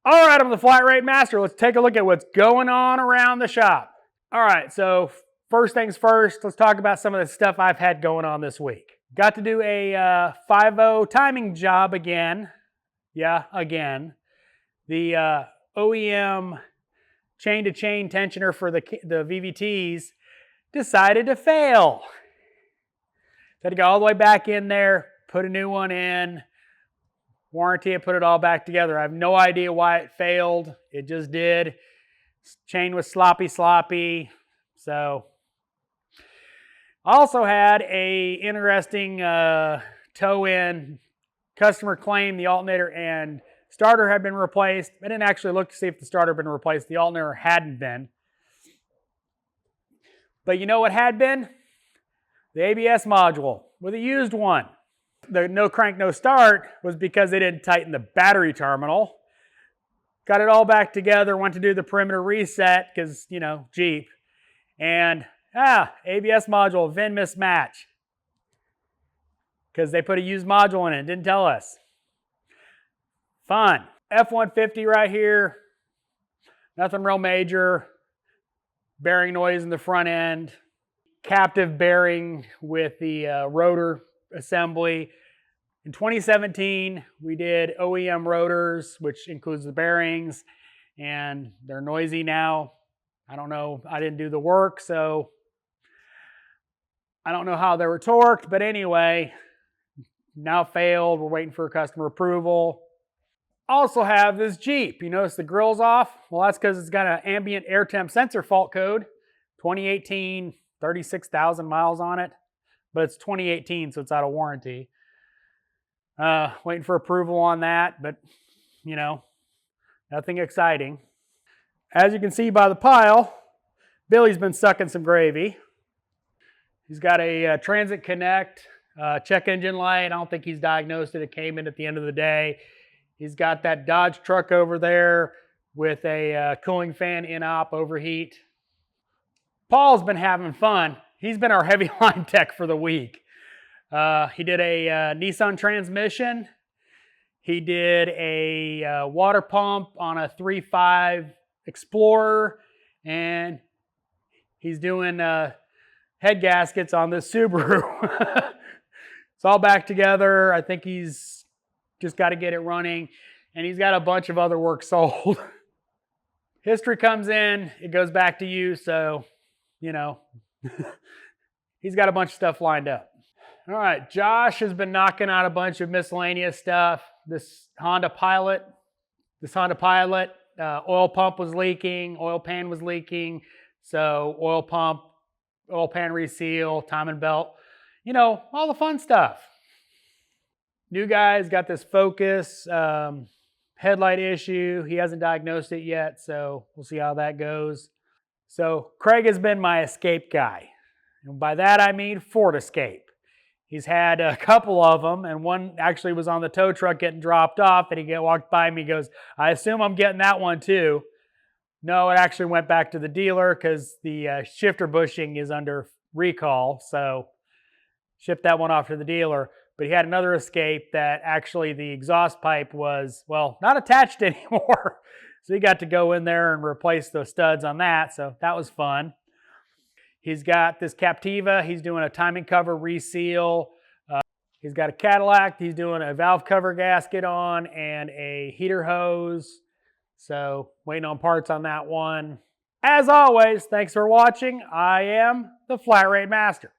All right, I'm the Flat Rate Master. Let's take a look at what's going on around the shop. All right, so first things first, let's talk about some of the stuff I've had going on this week. Got to do a 5.0 timing job again. Yeah, again. The OEM chain-to-chain tensioner for the VVTs decided to fail. Had to go all the way back in there, put a new one in, warranty it, put it all back together. I have no idea why it failed. It just did. Chain was sloppy. So I also had a interesting toe-in customer claim the alternator and starter had been replaced. I didn't actually look to see if the starter had been replaced. The alternator hadn't been. But you know what had been? The ABS module with a used one. The no crank, no start was because they didn't tighten the battery terminal. Got it all back together, went to do the perimeter reset because, you know, Jeep. And, ABS module, VIN mismatch. Because they put a used module in it, didn't tell us. Fun. F-150 right here. Nothing real major. Bearing noise in the front end. Captive bearing with the rotor assembly. In 2017, we did OEM rotors, which includes the bearings, and they're noisy now. I don't know, I didn't do the work, so I don't know how they were torqued, but anyway, now failed. We're waiting for customer approval. Also have this Jeep. You notice the grill's off? Well, that's because it's got an ambient air temp sensor fault code. 2018, 36,000 miles on it, but it's 2018, so it's out of warranty. Waiting for approval on that, but you know, nothing exciting. As you can see by the pile, Billy's been sucking some gravy. He's got a Transit Connect check engine light. I don't think he's diagnosed it. It came in at the end of the day. He's got that Dodge truck over there with a cooling fan in-op overheat. Paul's been having fun. He's been our heavy line tech for the week. He did a Nissan transmission. He did a water pump on a 3.5 Explorer, and he's doing head gaskets on this Subaru. It's all back together. I think he's just got to get it running, and he's got a bunch of other work sold. History comes in, it goes back to you, so, you know, he's got a bunch of stuff lined up. All right, Josh has been knocking out a bunch of miscellaneous stuff. This Honda Pilot, oil pump was leaking, oil pan was leaking. So oil pump, oil pan reseal, timing belt, you know, all the fun stuff. New guy's got this Focus headlight issue. He hasn't diagnosed it yet, so we'll see how that goes. So Craig has been my Escape guy. And by that I mean Ford Escape. He's had a couple of them, and one actually was on the tow truck getting dropped off, and he walked by me and goes, I assume I'm getting that one too. No, it actually went back to the dealer because the shifter bushing is under recall, so shipped that one off to the dealer. But he had another Escape that actually the exhaust pipe was, well, not attached anymore. So he got to go in there and replace the studs on that, so that was fun. He's got this Captiva. He's doing a timing cover reseal. He's got a Cadillac. He's doing a valve cover gasket on and a heater hose. So waiting on parts on that one. As always, thanks for watching. I am the Flat Rate Master.